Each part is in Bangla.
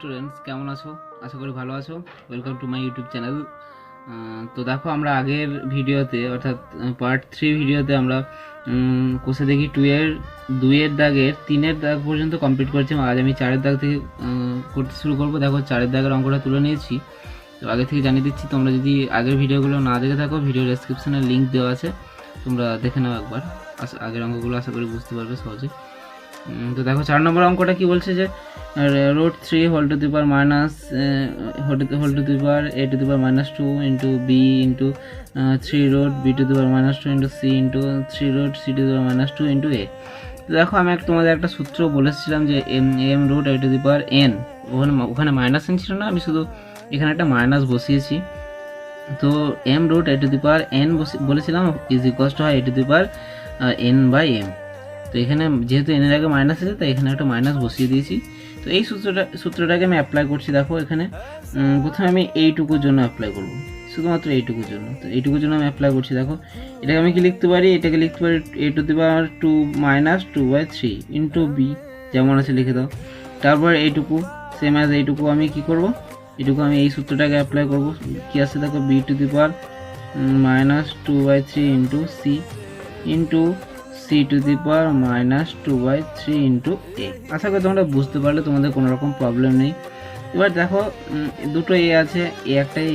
স্টুডেন্টস, কেমন আছো? আশা করি ভালো আছো। Welcome to my YouTube channel. তো দেখো, আমরা আগের ভিডিওতে অর্থাৎ পার্ট 3 ভিডিওতে আমরা কোষে দেখি 2-এর দাগের 3-এর দাগ পর্যন্ত কমপ্লিট করেছি। আজ আমি 4-এর দাগ থেকে করতে শুরু করবো। দেখো, 4-এর দাগের অঙ্কটা তুলে নিয়েছি। তো আগে থেকে জানিয়ে দিচ্ছি, তোমরা যদি আগের ভিডিওগুলো না দেখে থাকো, ভিডিও ডেসক্রিপশনে লিঙ্ক দেওয়া আছে, তোমরা দেখে নাও একবার। আগের অঙ্কগুলো আশা করি বুঝতে পারবে সহজে। তো দেখো, 4 নম্বর অঙ্কটা কি বলছে যে root 3 whole to the power minus whole to the power a to the power minus 2 into b into 3 root b to the power minus 2 into c into 3 root c to the power minus 2 into a। তো দেখো, আমি তোমাদের একটা সূত্র বলেছিলাম যে m root a to the power n, ওখানে মাইনাস n ছিল না, আমি শুধু এখানে একটা মাইনাস বসিয়েছি। তো m root a to the power n বলেছিলাম is equals to a to the power n by m। তো এখানে যেহেতু এন এর আগে মাইনাস আছে, তাই এখানে একটা মাইনাস বসিয়ে দিয়েছি। তো এই সূত্রটাকে আমি অ্যাপ্লাই করছি। দেখো, এখানে প্রথমে আমি এইটুকুর জন্য অ্যাপ্লাই করব, শুধুমাত্র এইটুকুর জন্য। তো এইটুকুর জন্য আমি অ্যাপ্লাই করছি। দেখো, এটাকে আমি কি লিখতে পারি? এটাকে লিখতে পারি a to the power 2 minus 2/3 into B, যেমন আছে লিখে দাও। তারপর এইটুকু সেম অ্যাজ এইটুকু আমি কি করব? এইটুকু আমি এই সূত্রটাকে অ্যাপ্লাই করব। কি আছে দেখো, b to the power minus 2/3 into C into c to the power minus 2/3 into a। আশা করি তোমরা বুঝতে পারলে, তোমাদের কোনো রকম প্রবলেম নেই। এবার দেখো, দুটো a আছে, a একটাই,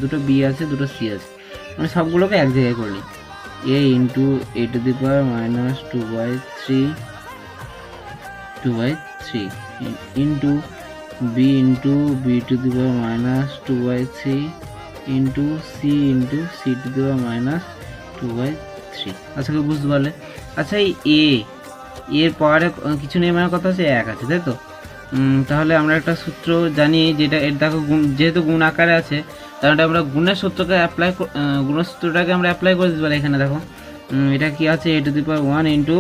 দুটো b আছে, দুটো c আছে। আমি সবগুলোকে এক জায়গায় করে নিই। a into a to the power minus 2/3 into b into b to the power minus 2/3 into c to the power minus 2/3। আশা করি বুঝতে পারলে। আচ্ছা, এই এর পাওয়ারে কিছু নেই মানে কথা হচ্ছে, এক আছে, তাই তো? তাহলে আমরা একটা সূত্র জানি, যেটা এর দেখো যেহেতু গুণ আকারে আছে, তাহলে আমরা গুণের সূত্রটাকে অ্যাপ্লাই করে দিতে পারি। এখানে দেখো, এটা কি আছে, a to the power 1 into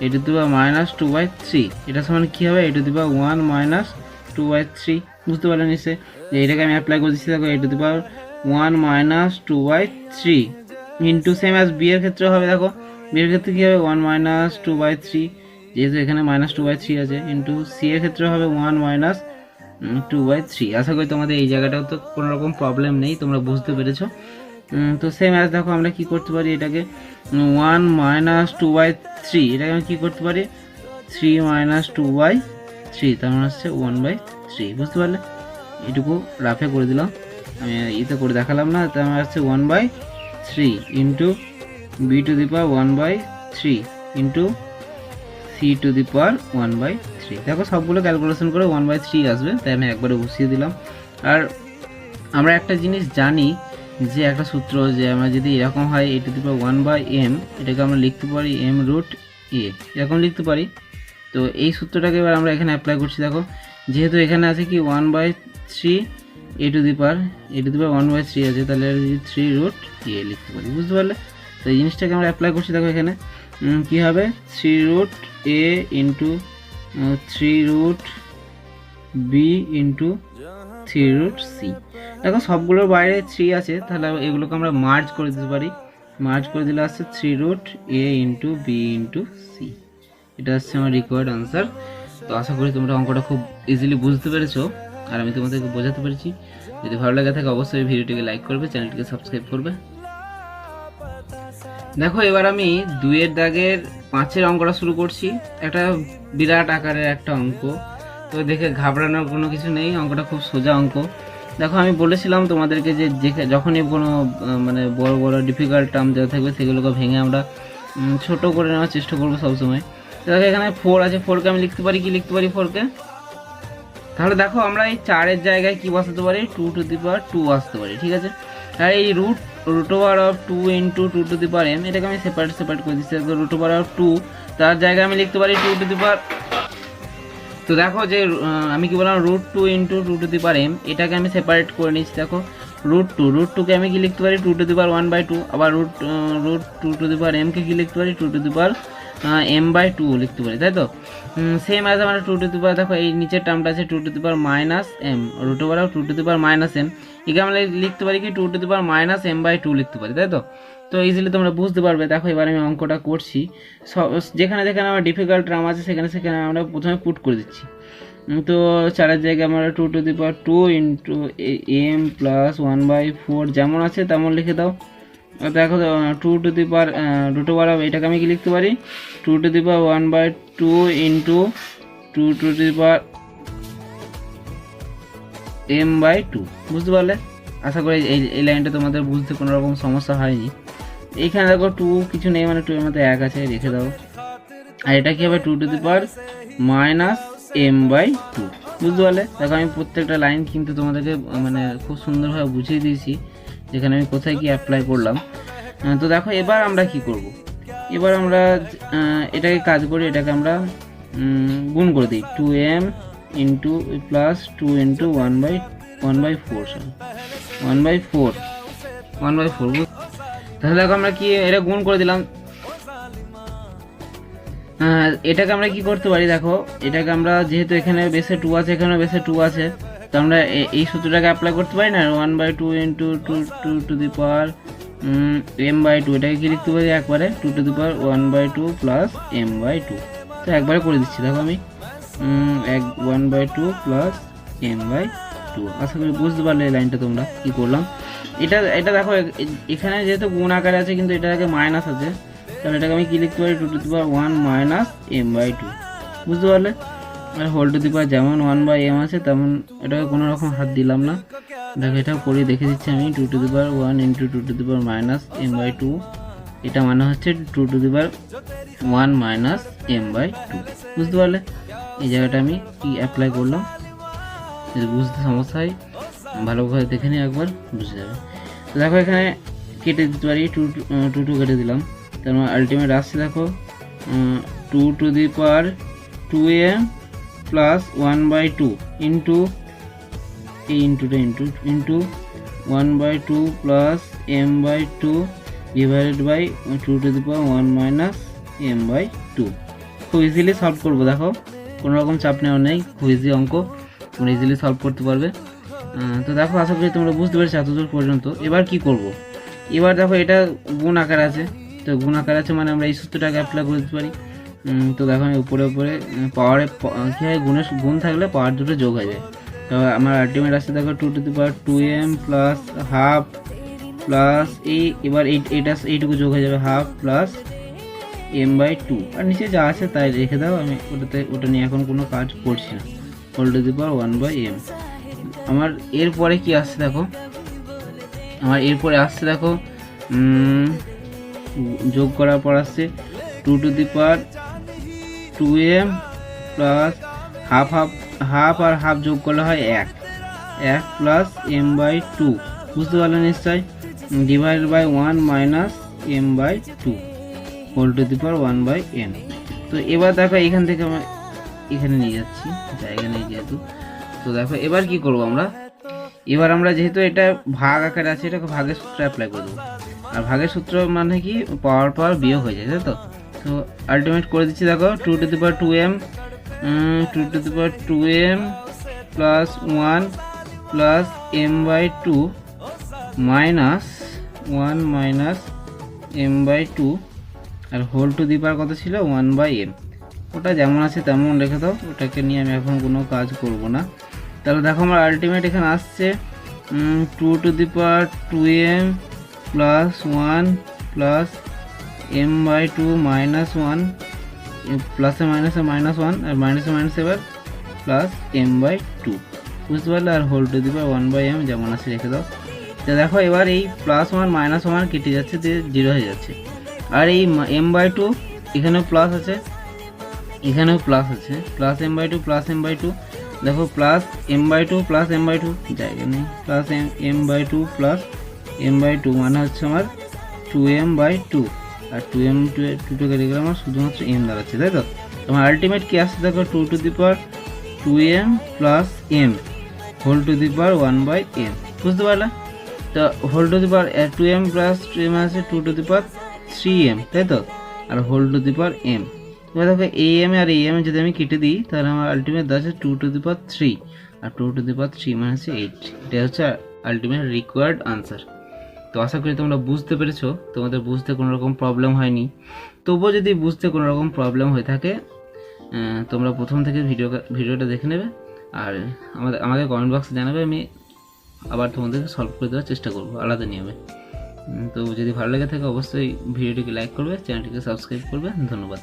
a to the power minus 2/3, এটা সমান কি হবে? a to the power 1 minus 2/3। বুঝতে পারলে নিশ্চয়ই যে এটাকে আমি অ্যাপ্লাই করে দিচ্ছি। দেখো, a to the power 1 minus 2/3 into same as B এর ক্ষেত্রে হবে। দেখো, বি এর ক্ষেত্রে কী হবে? 1 minus 2/3, যেহেতু এখানে minus 2/3 আছে, ইন্টু সি এর ক্ষেত্রে হবে 1 minus 2/3। আশা করি তোমাদের এই জায়গাটাও তো কোনো রকম প্রবলেম নেই, তোমরা বুঝতে পেরেছো। তো সেম অ্যাজ দেখো, আমরা কি করতে পারি? এটাকে 1 minus 2/3, এটাকে আমি কী করতে পারি? 3 minus 2/3, তার মানে হচ্ছে 1/3। বুঝতে পারলে? এটুকু রাফে করে দিলাম, আমি ইতে করে দেখালাম না। তার মানে হচ্ছে 1/3 into b to the power 1/3 into c to the power 1/3। দেখো, সবগুলো ক্যালকুলেশন করে 1/3 আসবে, তাই আমি একবারে বসিয়ে দিলাম। আর আমরা একটা জিনিস জানি, যে একটা সূত্র, যে আমরা যদি এরকম হয় a to the power 1/m, এটাকে আমরা লিখতে পারি m root a, এরকম লিখতে পারি। তো এই সূত্রটাকে এবার আমরা এখানে অ্যাপ্লাই করছি। দেখো, যেহেতু এখানে আছে কি 1/3 a to the power 1/3 আছে, তাহলে যদি 3 root a লিখতে পারি। বুঝতে পারলে? তো এই জিনিসটাকে আমরা অ্যাপ্লাই করছি। দেখো, এখানে কি হবে? 3 root a into 3 root b into 3 root c। দেখো, সবগুলোর বাইরে 3 আছে, তাহলে এগুলোকে আমরা মার্জ করে দিতে পারি। মার্জ করে দিলে আসছে 3 root a into b into c। এটা হচ্ছে আমার রিকোয়ার্ড আনসার। তো আশা করি তোমরা অঙ্কটা খুব ইজিলি বুঝতে পেরেছো, আর আমি তোমাদেরকে বোঝাতে পেরেছি। যদি ভালো লাগে থাকে, অবশ্যই ভিডিওটিকে লাইক করবে, চ্যানেলটিকে সাবস্ক্রাইব করবে। দেখো, এবার আমি 2-এর দাগের 5-এর অঙ্কটা শুরু করছি। একটা বিরাট আকারের একটা অঙ্ক, তো দেখে ঘাবড়ানোর কোনো কিছু নেই, অঙ্কটা খুব সোজা অঙ্ক। দেখো, আমি বলেছিলাম তোমাদেরকে যে যখনই কোনো মানে বড় বড় ডিফিকাল্ট টার্ম দেওয়া থাকবে, সেগুলোকে ভেঙে আমরা ছোট করে নেওয়ার চেষ্টা করবো সবসময়। দেখো, এখানে 4 আছে, 4কে আমি লিখতে পারি, কি লিখতে পারি 4কে? তাহলে দেখো, আমরা এই 4-এর জায়গায় কি বসাতে পারি? 2 to the power 2 আসতে পারি, ঠিক আছে? আর এই root over of 2 into 2 to the power m, এটাকে আমি সেপারেট করে দিচ্ছি। root over of 2, তার জায়গায় আমি লিখতে পারি 2 to the power। তো দেখো, যে আমি কি বললাম, √2 into 2 to the power m, এটাকে আমি সেপারেট করে নিচ্ছি। দেখো, √2কে আমি কি লিখতে পারি? 2 to the power 1/2। আবার √2 to the power m কে কি লিখতে পারি? 2 to the power m/2 লিখতে পারি, তাই তো? সেম অ্যাজ আমরা 2 to the power, দেখো এই নিচের টার্মটা আছে 2 to the power minus m, √2 to the power minus m, একে আমরা লিখতে পারি কি 2 to the power minus m/2 লিখতে পারি, তাই তো? তো ইজিলি তোমরা বুঝতে পারবে। দেখো, এবার আমি অঙ্কটা করছি। যেখানে যেখানে আমার ডিফিকাল্ট টার্ম আছে, সেখানে আমরা প্রথমে পুট করে দিচ্ছি। তো 4-এর জায়গায় আমরা 2^2 ইন্টু m প্লাস 1/4 যেমন আছে তেমন লিখে দাও। দেখো 2^, এটাকে আমি কি লিখতে পারি 2^1/2 ইন্টু 2m/2। বুঝতে পারলে? আশা করি এই লাইনটা তোমাদের বুঝতে কোনো রকম সমস্যা হয়নি। এইখানে দেখো 2 কিছু নেই, মানে 2 এর মধ্যে 1 আছে, রেখে দাও। আর এটা কি হবে 2^-m/2। বুঝতে পারলে? দেখো আমি প্রত্যেকটা লাইন কিন্তু তোমাদেরকে মানে খুব সুন্দরভাবে বুঝিয়ে দিয়েছি যেখানে আমি কোথায় কি অ্যাপ্লাই করলাম। তো দেখো এবার আমরা কি করব, এবার আমরা এটাকে কাজ করি, এটাকে আমরা গুণ করে দিই 2m ইন্টু প্লাস 2 ইন্টু 1/4 তাহলে দেখো আমরা কি এটা গুণ করে দিলাম। এটাকে আমরা কি করতে পারি, দেখো এটাকে আমরা যেহেতু এখানে বেসে 2 আছে, এখানে বেসে 2 আছে, তো আমরা এই সূত্রটাকে অ্যাপ্লাই করতে পারি না, 1/2 ইন্টু 2m/2, এটাকে কি লিখতে পারি একবারে 2^1/2 প্লাস m/2। তো একবারে করে দিচ্ছি, দেখো আমি 1/2 প্লাস m/2। আশা করি বুঝতে পারলে এই লাইনটা তোমরা কি করলাম। এটা দেখো এখানে যেহেতু গুণ আকারে আছে কিন্তু এটাকে মাইনাস আছে, তাহলে এটাকে আমি কি লিখতে পারি 2^1 মাইনাস m/2। বুঝতে পারলে? আর হোল টু দি পাওয়ার যেমন 1/m আছে তেমন এটাকে কোনো রকম হাত দিলাম না। দেখো এটাও করে দেখে দিচ্ছি আমি 2^1 ইন্টু 2 মাইনাস m/2, এটা মানে হচ্ছে 2^1 মাইনাস m/2। বুঝতে পারলে? এই জায়গাটা আমি কি অ্যাপ্লাই করলাম, যদি বুঝতে সমস্যা হয় ভালোভাবে দেখে নিই, একবার বুঝে যাবে। তো দেখো এখানে কেটে দিতে পারি 2 কেটে দিলাম, তার মানে আলটিমেট আসছে দেখো 2^2m প্লাস 1/2 ইন্টু এই into 1/2 plus m/2 divided by 2^1 minus m/2। খুব ইজিলি সলভ করবো, দেখো কোনো রকম চাপ নেওয়া নেই, খুব ইজি অঙ্ক, তোমরা ইজিলি সলভ করতে পারবে। তো দেখো আশা করি তোমরা বুঝতে পারছো এতদূর পর্যন্ত। এবার কি করব, এবার দেখো এটা গুণ আকার আছে, তো গুণ আকার আছে মানে আমরা এই সূত্রটাকে অ্যাপ্লাই করে দিতে পারি। তো দেখো আমি উপরে পাওয়ারে কী হয়, গুণ থাকলে পাওয়ার দুটো যোগ হয়ে যায়। তো আমার আলটিমেট আসছে দেখো 2^2m প্লাস হাফ প্লাস এবার এইটুকু যোগ হয়ে যাবে হাফ প্লাস m/2, আর নিচে যা আছে তাই রেখে দাও, আমি ওটা নিয়ে এখন কোনো কাজ করছি না। Whole to the power 1/m। আমার এরপরে কি আসছে দেখো, আমার এরপরে আসছে দেখো যোগ করার পর আসছে 2^2m প্লাস হাফ আর হাফ যোগ করলে হয় 1 প্লাস m/2। বুঝতে পারলেন নিশ্চয়? Divided by 1 minus m/2 whole to the power 1/m। তো এবার দেখো এখান থেকে আমরা এখানে নিয়ে যাচ্ছি, জায়গা নেই যেহেতু। তো দেখো এবার কি করব আমরা, এবার আমরা যেহেতু এটা ভাগ আকারে আছে এটাকে ভাগের সূত্র অ্যাপ্লাই করে দেবো। আর ভাগের সূত্র মানে কি পাওয়ার বিয়োগ হয়ে যায়, তাই তো? তো আলটিমেট করে দিচ্ছি দেখো 2^2m plus 1 plus m/2 minus 1 minus m/2 আর হোল টু দি পাওয়ার কত ছিল 1/m। ওটা যেমন আছে তেমন রেখে দাও, ওটাকে নিয়ে আমি এখন কোনো কাজ করব না। তাহলে দেখো আমার আলটিমেট এখানে আসছে 2^2m plus 1 plus m/2 minus 1 প্লাসে মাইনাসে মাইনাস 1 আর মাইনাসে মাইনাস এবার প্লাস m/2। বুঝতে পারলে? আর whole to the power 1/m যেমন আছে রেখে দাও। তো দেখো এবার এই প্লাস 1 মাইনাস 1 কেটে যাচ্ছে, দিয়ে 0 হয়ে যাচ্ছে। আর এই m/2 এখানেও প্লাস আছে, এখানেও প্লাস আছে, প্লাস m/2 প্লাস m/2। দেখো প্লাস m/2 প্লাস m/2 জায়গা নেই, প্লাস m/2 প্লাস m/2 মানে হচ্ছে আমার 2m/2 আর 2m কেটে গেলে আমার শুধুমাত্র m দাঁড়াচ্ছে, তাই তো? তোমার আলটিমেট কি আসছে দেখো 2^2m plus m whole to the power 1/m। বুঝতে পারলে? তো whole to the power 2m plus 2m আছে 2^3m, তাই তো? আর whole to the power m। এবার দেখো am আর am যদি আমি কেটে দিই তাহলে আমার আলটিমেট আছে 2^3 আর 2^3 মানে হচ্ছে 8। এটা হচ্ছে আলটিমেট রিকোয়ার্ড আনসার। তো আশা করি তোমরা বুঝতে পেরেছো, তোমাদের বুঝতে কোনো রকম প্রবলেম হয়নি। তবুও যদি বুঝতে কোনো রকম প্রবলেম হয়ে থাকে তোমরা প্রথম থেকে ভিডিওটা দেখে নেবে আর আমাকে কমেন্ট বক্সে জানাবে, আমি আবার তোমাদেরকে সলভ করে দেওয়ার চেষ্টা করব আলাদা নিয়মে। তো যদি ভালো লেগে থাকে অবশ্যই ভিডিওটিকে লাইক করবে, চ্যানেলটিকে সাবস্ক্রাইব করবে। ধন্যবাদ।